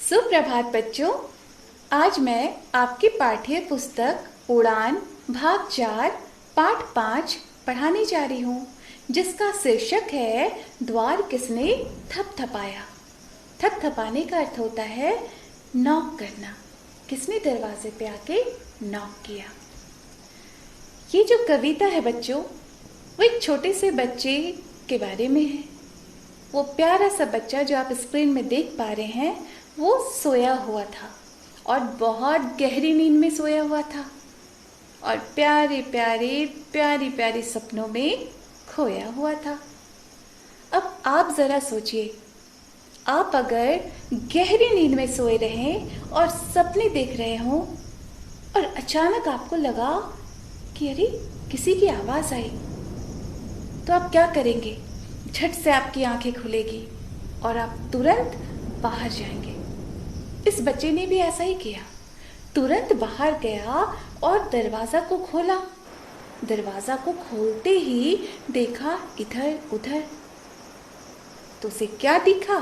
सुप्रभात बच्चों। आज मैं आपकी पाठ्य पुस्तक उड़ान भाग 4 पाठ 5 पढ़ाने जा रही हूँ, जिसका शीर्षक है द्वार किसने थपथपाया। थपथपाने का अर्थ होता है नॉक करना। किसने दरवाजे पे आके नॉक किया। ये जो कविता है बच्चों, वो एक छोटे से बच्चे के बारे में है। वो प्यारा सा बच्चा जो आप स्क्रीन में देख पा रहे हैं, वो सोया हुआ था और बहुत गहरी नींद में सोया हुआ था और प्यारे प्यारे प्यारी प्यारी सपनों में खोया हुआ था। अब आप जरा सोचिए, आप अगर गहरी नींद में सोए रहें और सपने देख रहे हों और अचानक आपको लगा कि अरे किसी की आवाज आई, तो आप क्या करेंगे? झट से आपकी आंखें खुलेगी और आप तुरंत बाहर जाएंगे। इस बच्चे ने भी ऐसा ही किया। तुरंत बाहर गया और दरवाजा को खोला। दरवाजा को खोलते ही देखा इधर उधर, तो उसे क्या दिखा?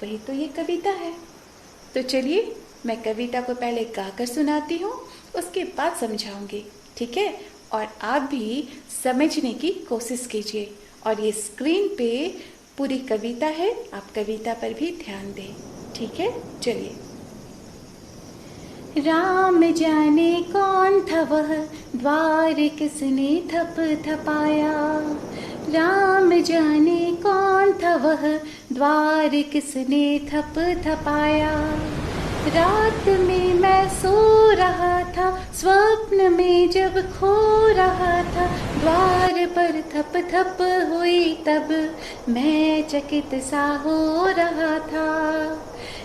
वही तो ये कविता है। तो चलिए मैं कविता को पहले गाकर सुनाती हूँ, उसके बाद समझाऊंगी, ठीक है? और आप भी समझने की कोशिश कीजिए। और ये स्क्रीन पे पूरी कविता है, आप कविता पर भी ध्यान दें, ठीक है? चलिए। राम जाने कौन था वह, द्वार किसने थप थपाया। राम जाने कौन था वह, द्वार किसने थप थपाया। रात में मैं सो रहा था, स्वप्न में जब खो रहा था, द्वार पर थप थप हुई तब मैं चकित सा हो रहा था।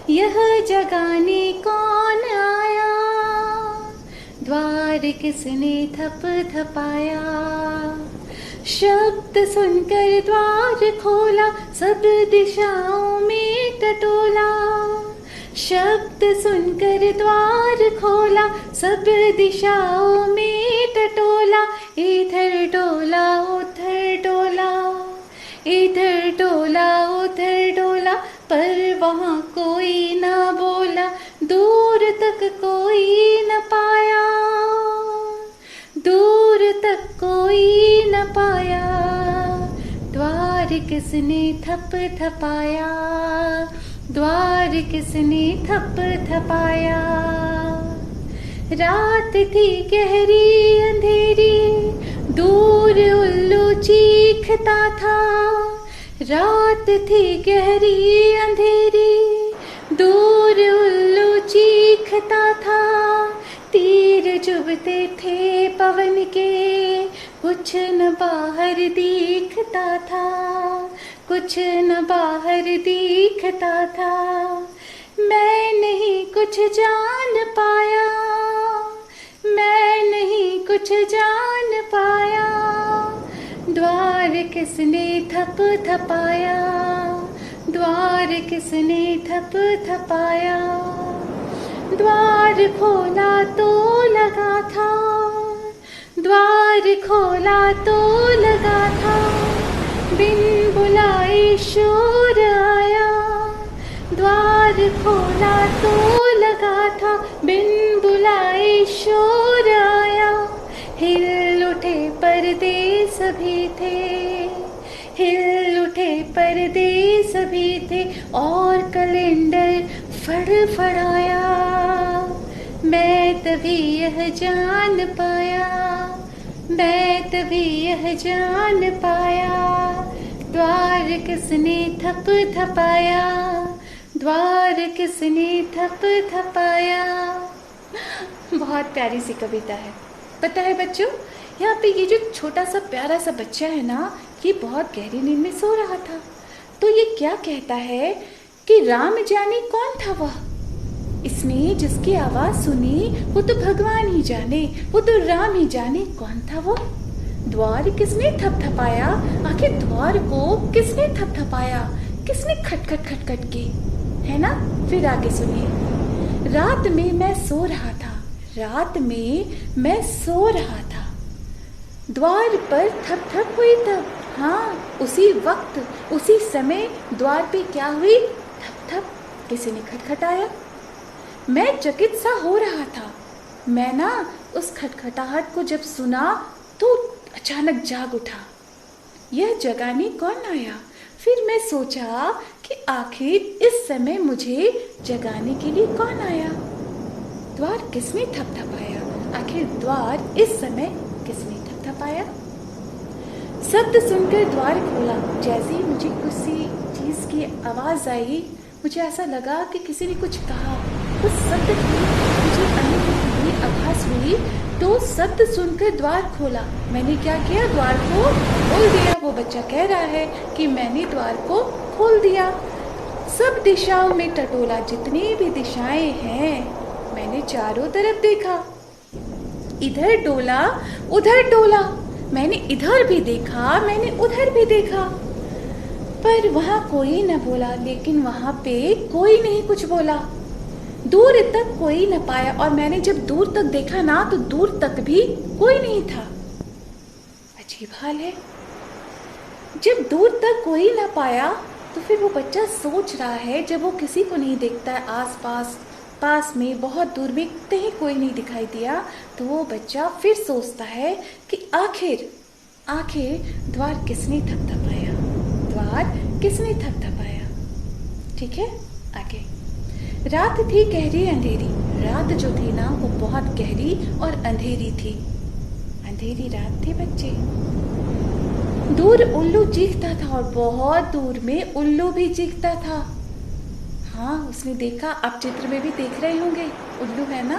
यह जगाने कौन आया, द्वार किसने थप थपाया। शब्द सुनकर द्वार खोला, सब दिशाओं में टटोला। शब्द सुनकर द्वार खोला, सब दिशाओं में टटोला। इधर डोला उधर डोला, इधर डोला उधर डोला, पर वहाँ कोई ना बोला, दूर तक कोई न पाया, दूर तक कोई न पाया। द्वार किसने थप थपाया, द्वार किसने थप थपाया। रात थी गहरी अंधेरी, दूर उल्लू चीखता था। रात थी गहरी अंधेरी, दूर उल्लू चीखता था। तीर चुभते थे पवन के, कुछ न बाहर दिखता था, कुछ न बाहर दिखता था। मैं नहीं कुछ जान पाया, मैं नहीं कुछ जान पाया। द्वार किसने थप थपाया, द्वार किसने थप थपाया। द्वार खोला तो लगा था, द्वार खोला तो लगा था, बिन बुलाए शोर आया। द्वार खोला तो लगा था, बिन बुलाए शोर आया। हिल उठे पर्दे सभी थे, हिल उठे पर्दे सभी थे, और कैलेंडर फड़फड़ाया। मैं तभी यह जान पाया, मैं तभी यह जान पाया, द्वार किसने थप थपाया, द्वार किसने थप थपाया। बहुत प्यारी सी कविता है। पता है बच्चों, यहाँ पे ये जो छोटा सा प्यारा सा बच्चा है ना, ये बहुत गहरी नींद में सो रहा था। तो ये क्या कहता है कि राम जाने कौन था वह। इसने जिसकी आवाज सुनी वो तो भगवान ही जाने, वो तो राम ही जाने कौन था वो। द्वार किसने थपथपाया, आखिर द्वार को किसने थपथपाया, किसने खटखट खटखट की, है ना? फिर आगे सुनिए। रात में मैं सो रहा था, रात में मैं सो रहा था, द्वार पर थप थप हुई तब। हाँ, उसी वक्त उसी समय द्वार पे क्या हुई? थप थप। किसी ने खटखटाया। मैं चकित सा हो रहा था। मैं ना उस खटखटाहट को जब सुना तो अचानक जाग उठा। यह जगाने कौन आया? फिर मैं सोचा कि आखिर इस समय मुझे जगाने के लिए कौन आया? द्वार किसने थपथपाया? आखिर द्वार इस समय किसने थपथपाया? शब्द सुनकर द्वार खोला। जैसे ही मुझे किसी चीज की आवाज आई, मुझे ऐसा लगा कि किसी ने कुछ कहा। उस शब्द की मुझे अनुभूति हुई, आभास हुई। तो शब्द सुनकर द्वार खोला। मैंने क्या किया? द्वार को खोल दिया। वो बच्चा कह रहा है कि मैंने द्वार को खोल दिया। सब दिशाओं में टटोला, जितनी भी दिशाएं हैं मैंने चारों तरफ देखा। इधर डोला, उधर डोला। मैंने इधर भी देखा, मैंने उधर भी देखा, पर वहां कोई न बोला। लेकिन वहां पे कोई नहीं कुछ बोला। दूर तक कोई न पाया। और मैंने जब दूर तक देखा ना, तो दूर तक भी कोई नहीं था। अजीब हाल है। जब दूर तक कोई न पाया तो फिर वो बच्चा सोच रहा है, जब वो किसी को नहीं देखता है आस पास, पास में, बहुत दूर में कहीं कोई नहीं दिखाई दिया, तो वो बच्चा फिर सोचता है कि आखिर द्वार किसने थपथपाया? द्वार किसने थपथपाया? ठीक है, आगे। रात थी गहरी अंधेरी। रात जो थी ना, वो बहुत गहरी और अंधेरी थी। अंधेरी रात थी बच्चे। दूर उल्लू चीखता था और बहुत दूर में उल्लू भी चीखता था। हाँ, उसने देखा। आप चित्र में भी देख रहे होंगे, उल्लू है ना।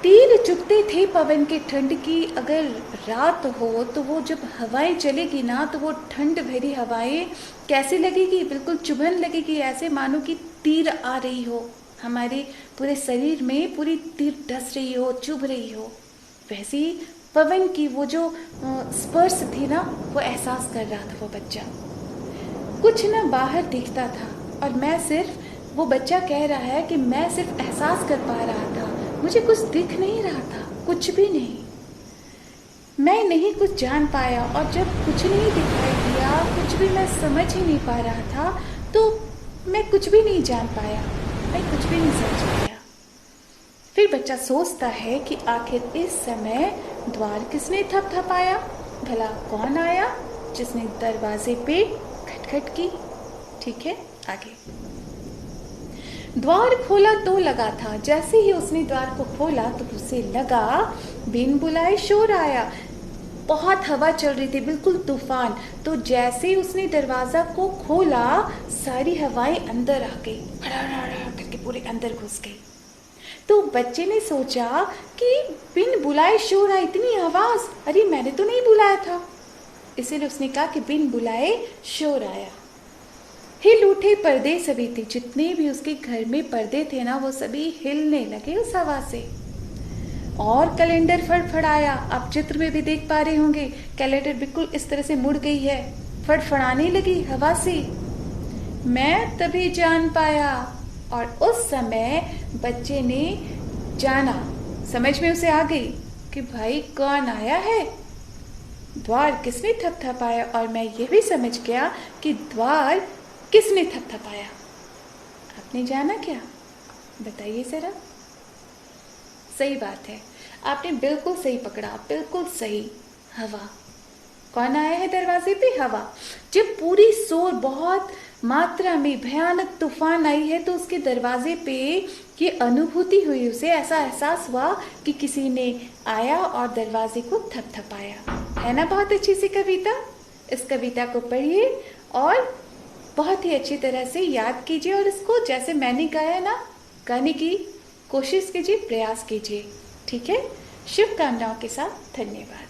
तीर चुभते थे पवन के ठंड की। अगर रात हो तो वो जब हवाएं चलेगी ना, तो वो ठंड भरी हवाएं कैसी लगेगी? बिल्कुल चुभन लगेगी, ऐसे मानो कि तीर आ रही हो, हमारे पूरे शरीर में पूरी तीर डस रही हो, चुभ रही हो। वैसे ही पवन की वो जो स्पर्श थी ना, वो एहसास कर रहा था वो बच्चा। कुछ न बाहर दिखता था और मैं सिर्फ, वो बच्चा कह रहा है कि मैं सिर्फ एहसास कर पा रहा था, मुझे कुछ दिख नहीं रहा था, कुछ भी नहीं। मैं नहीं कुछ जान पाया, और जब कुछ नहीं दिखाई दिया, कुछ भी मैं समझ ही नहीं पा रहा था, तो मैं कुछ भी नहीं जान पाया, मैं कुछ भी नहीं समझ पाया। फिर बच्चा सोचता है कि आखिर इस समय द्वार किसने थपथपाया? भला कौन आया जिसने दरवाजे पे खटखट की? ठीक है, आगे। द्वार खोला तो लगा था। जैसे ही उसने द्वार को खोला तो उसे लगा बिन बुलाए शोर आया। बहुत हवा चल रही थी, बिल्कुल तूफान। तो जैसे ही उसने दरवाजा को खोला, सारी हवाएं अंदर आ गई, करके पूरे अंदर घुस गई। तो बच्चे ने सोचा कि बिन बुलाए शोर आया, इतनी आवाज, अरे मैंने तो नहीं बुलाया था। इसीलिए उसने कहा कि बिन बुलाए शोर आया। हिल उठे पर्दे सभी थे, जितने भी उसके घर में पर्दे थे ना, वो सभी हिलने लगे उस हवा से। और कैलेंडर फड़फड़ाया। आप चित्र में भी देख पा रहे होंगे, कैलेंडर बिल्कुल इस तरह से मुड़ गई है, फड़फड़ाने लगी हवा से। मैं तभी जान पाया, और उस समय बच्चे ने जाना, समझ में उसे आ गई कि भाई कौन आया है, द्वार किसने थपथपाया। और मैं ये भी समझ गया कि द्वार किसने थपथपाया। आपने जाना क्या? बताइए जरा। सही बात है, आपने बिल्कुल सही पकड़ा, बिल्कुल सही। हवा। कौन आया है दरवाजे पे? हवा। जब पूरी शोर, बहुत मात्रा में भयानक तूफान आई है, तो उसके दरवाजे पे ये अनुभूति हुई, उसे ऐसा एहसास हुआ कि किसी ने आया और दरवाजे को थपथपाया। है ना बहुत अच्छी सी कविता? इस कविता को पढ़िए और बहुत ही अच्छी तरह से याद कीजिए, और इसको जैसे मैंने गाया ना, गाने की कोशिश कीजिए, प्रयास कीजिए। ठीक है, शुभकामनाओं के साथ, धन्यवाद।